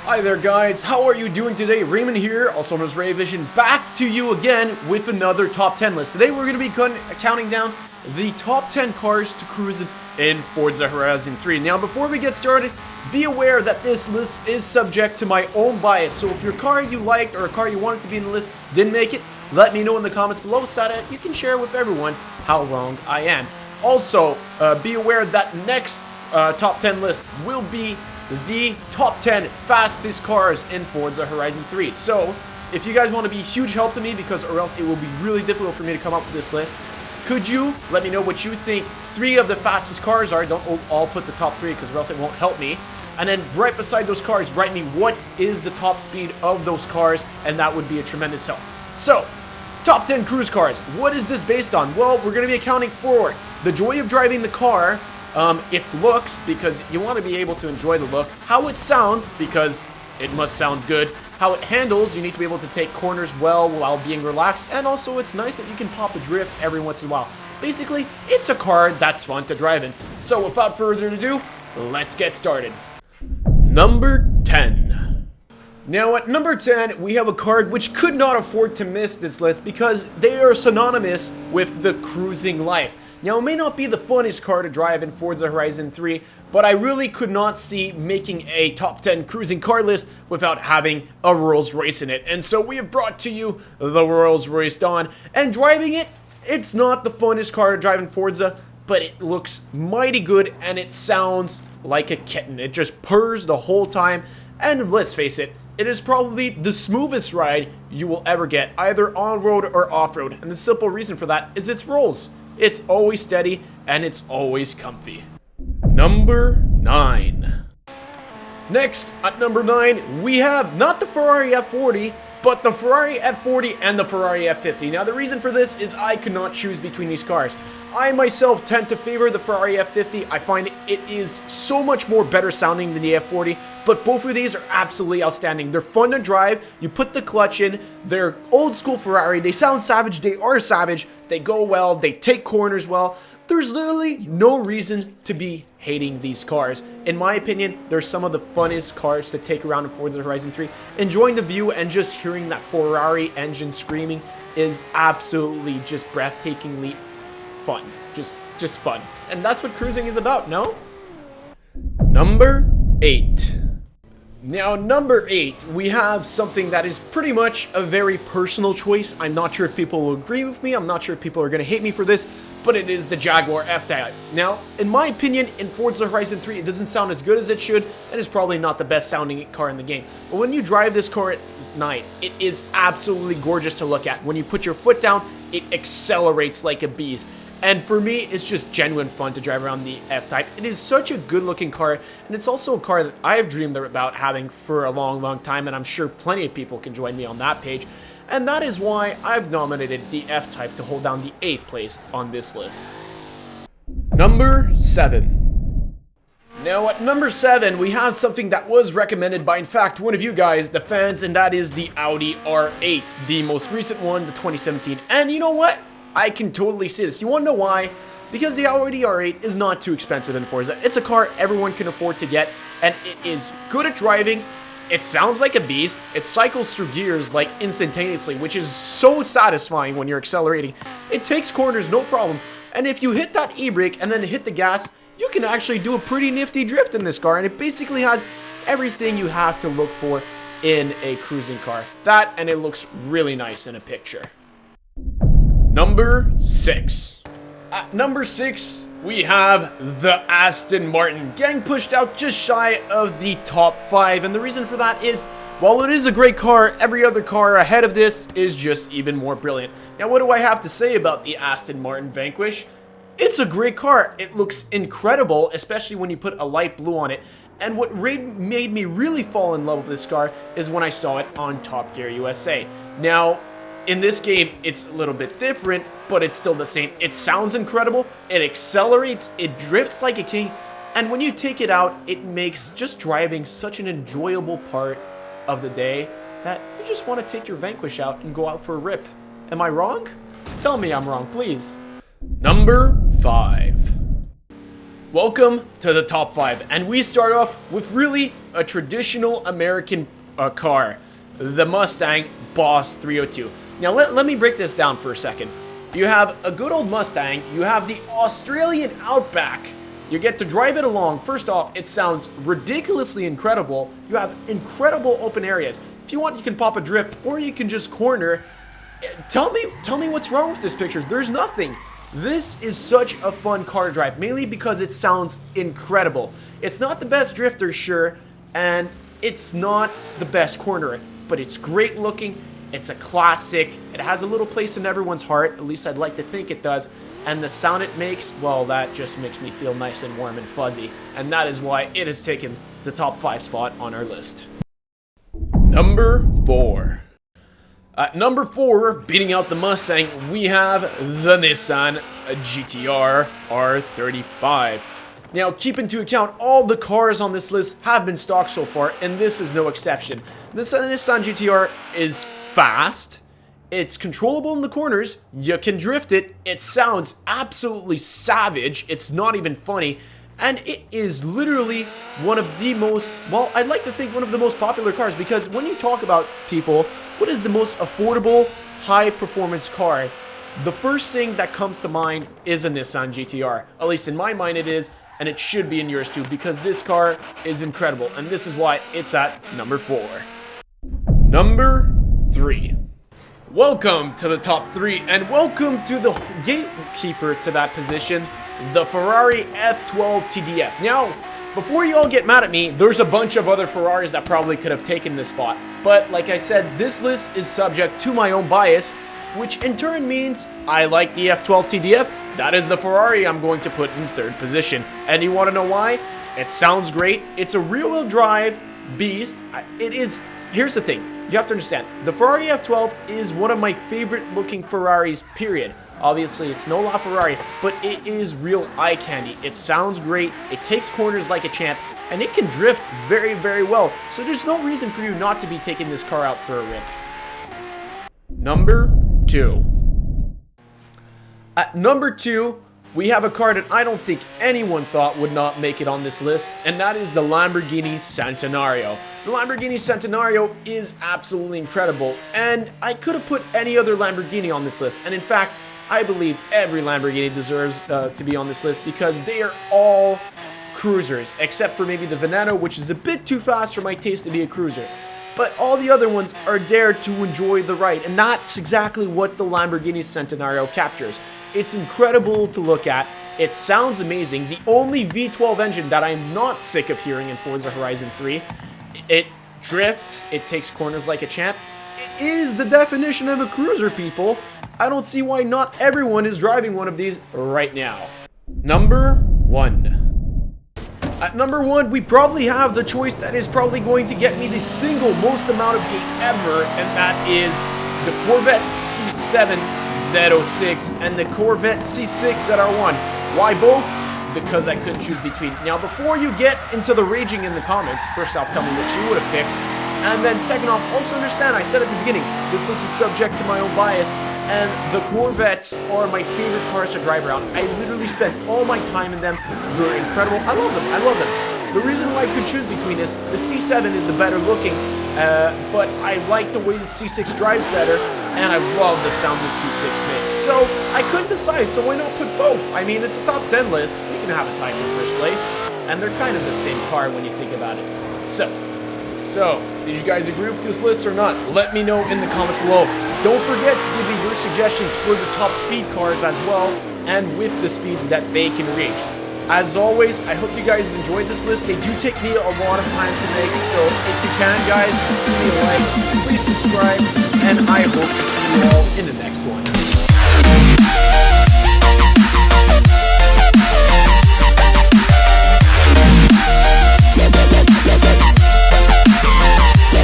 Hi there guys, how are you doing today? Raymond here, also known as Ray Vision, back to you again with another top 10 list. Today we're going to be counting down the top 10 cars to cruise in Forza Horizon 3. Now before we get started, be aware that this list is subject to my own bias. So if your car you liked or a car you wanted to be in the list didn't make it, let me know in the comments below so that you can share with everyone how wrong I am. Also, be aware that next top 10 list will be the top 10 fastest cars in Forza Horizon 3. So, if you guys want to be a huge help to me, or else it will be really difficult for me to come up with this list, could you let me know what you think 3 of the fastest cars are? Don't all put the top 3 or else it won't help me. And then right beside those cars, write me what is the top speed of those cars, and that would be a tremendous help. So, top 10 cruise cars. What is this based on? Well, we're going to be accounting for the joy of driving the car, its looks, because you want to be able to enjoy the look, how it sounds, because it must sound good, how it handles, you need to be able to take corners well while being relaxed, and also it's nice that you can pop a drift every once in a while. Basically, it's a car that's fun to drive in. So without further ado, let's get started. Number 10. Now at number 10, we have a car which could not afford to miss this list because they are synonymous with the cruising life. Now, it may not be the funnest car to drive in Forza Horizon 3, but I really could not see making a top 10 cruising car list without having a Rolls Royce in it. And so we have brought to you the Rolls Royce Dawn. And driving it, it's not the funnest car to drive in Forza, but it looks mighty good and it sounds like a kitten. It just purrs the whole time. And let's face it, it is probably the smoothest ride you will ever get, either on-road or off-road. And the simple reason for that is its Rolls. It's always steady, and it's always comfy. Number 9. Next, at number 9, we have not the Ferrari F40, but the Ferrari F40 and the Ferrari F50. Now, the reason for this is I could not choose between these cars. I myself tend to favor the Ferrari F50. I find it is so much more better sounding than the F40, but both of these are absolutely outstanding. They're fun to drive, you put the clutch in, they're old school Ferrari, they sound savage, they are savage, they go well, they take corners well. There's literally no reason to be hating these cars. In my opinion, they're some of the funnest cars to take around in Forza Horizon 3. Enjoying the view and just hearing that Ferrari engine screaming is absolutely just breathtakingly fun. Just fun. And that's what cruising is about, no? Number 8. Now, number 8, we have something that is pretty much a very personal choice. I'm not sure if people will agree with me. I'm not sure if people are going to hate me for this, but it is the Jaguar FType. Now, in my opinion, in Forza Horizon 3, it doesn't sound as good as it should, and it's probably not the best sounding car in the game. But when you drive this car at night, it is absolutely gorgeous to look at. When you put your foot down, it accelerates like a beast. And for me, it's just genuine fun to drive around the F-Type. It is such a good looking car, and it's also a car that I've dreamed about having for a long time, and I'm sure plenty of people can join me on that page. And that is why I've nominated the F-Type to hold down the 8th place on this list. Number 7. Now at number 7, we have something that was recommended by, in fact, one of you guys, the fans, and that is the Audi R8, the most recent one, the 2017. And you know what? I can totally see this. You want to know why? Because the Audi R8 is not too expensive in Forza. It's a car everyone can afford to get, and it is good at driving. It sounds like a beast. It cycles through gears like instantaneously, which is so satisfying when you're accelerating. It takes corners no problem, and if you hit that e-brake and then hit the gas, you can actually do a pretty nifty drift in this car, and it basically has everything you have to look for in a cruising car. That, and it looks really nice in a picture. Number 6. At number 6, we have the Aston Martin, getting pushed out just shy of the top 5. And the reason for that is, while it is a great car, every other car ahead of this is just even more brilliant. Now, what do I have to say about the Aston Martin Vanquish? It's a great car. It looks incredible, especially when you put a light blue on it. And what made me really fall in love with this car is when I saw it on Top Gear USA. Now, in this game, it's a little bit different, but it's still the same. It sounds incredible, it accelerates, it drifts like a king, and when you take it out, it makes just driving such an enjoyable part of the day that you just want to take your Vanquish out and go out for a rip. Am I wrong? Tell me I'm wrong, please. Number 5. Welcome to the top 5, and we start off with really a traditional American car, the Mustang Boss 302. Now let me break this down for a second. You have a good old Mustang, you have the Australian Outback. You get to drive it along. First off, it sounds ridiculously incredible. You have incredible open areas. If you want, you can pop a drift, or you can just corner. Tell me what's wrong with this picture. There's nothing. This is such a fun car to drive, mainly because it sounds incredible. It's not the best drifter, sure, and it's not the best cornerer, but it's great looking. It's a classic. It has a little place in everyone's heart. At least I'd like to think it does. And the sound it makes, well, that just makes me feel nice and warm and fuzzy. And that is why it has taken the top 5 spot on our list. Number 4. At number 4, beating out the Mustang, we have the Nissan GTR R35. Now, keep into account, all the cars on this list have been stock so far, and this is no exception. This Nissan GTR is fast. It's controllable in the corners, you can drift it, it sounds absolutely savage, it's not even funny, and it is literally one of the most, well, I'd like to think one of the most popular cars, because when you talk about people, what is the most affordable, high-performance car? The first thing that comes to mind is a Nissan GTR. At least in my mind it is, and it should be in yours too, because this car is incredible, and this is why it's at number 4. Number 3. Welcome to the top 3, and welcome to the gatekeeper to that position, the Ferrari F12 TDF. Now, before you all get mad at me, there's a bunch of other Ferraris that probably could have taken this spot. But like I said, this list is subject to my own bias, which in turn means I like the F12 TDF. That is the Ferrari I'm going to put in 3rd position. And you want to know why? It sounds great. It's a rear-wheel drive beast. It is. Here's the thing. You have to understand, the Ferrari F12 is one of my favorite looking Ferraris, period. Obviously, it's no LaFerrari, but it is real eye candy. It sounds great, it takes corners like a champ, and it can drift very, very well. So there's no reason for you not to be taking this car out for a rip. Number 2. At number 2, we have a car that I don't think anyone thought would not make it on this list, and that is the Lamborghini Centenario. The Lamborghini Centenario is absolutely incredible, and I could have put any other Lamborghini on this list, and in fact, I believe every Lamborghini deserves to be on this list because they are all cruisers, except for maybe the Veneno, which is a bit too fast for my taste to be a cruiser. But all the other ones are there to enjoy the ride, and that's exactly what the Lamborghini Centenario captures. It's incredible to look at, it sounds amazing, the only V12 engine that I'm not sick of hearing in Forza Horizon 3. It drifts, it takes corners like a champ. It is the definition of a cruiser, people. I don't see why not everyone is driving one of these right now. Number 1. At number 1, we probably have the choice that is probably going to get me the single most amount of hate ever, and that is the Corvette C7 Z06 and the Corvette C6 ZR1. Why both? Because I couldn't choose between. Now, before you get into the raging in the comments, first off, tell me what you would have picked. And then second off, also understand, I said at the beginning, this list is subject to my own bias, and the Corvettes are my favorite cars to drive around. I literally spent all my time in them. They're incredible. I love them. I love them. The reason why I could choose between is the C7 is the better looking, but I like the way the C6 drives better, and I love the sound the C6 makes. So I couldn't decide, so why not put both? I mean, it's a top 10 list. We can have a tie for first place, and they're kind of the same car when you think about it. So, did you guys agree with this list or not? Let me know in the comments below. Don't forget to give me your suggestions for the top speed cars as well, and with the speeds that they can reach. As always, I hope you guys enjoyed this list. They do take me a lot of time to make, so if you can, guys, give me a like, please subscribe, and I hope to see you all in the next one.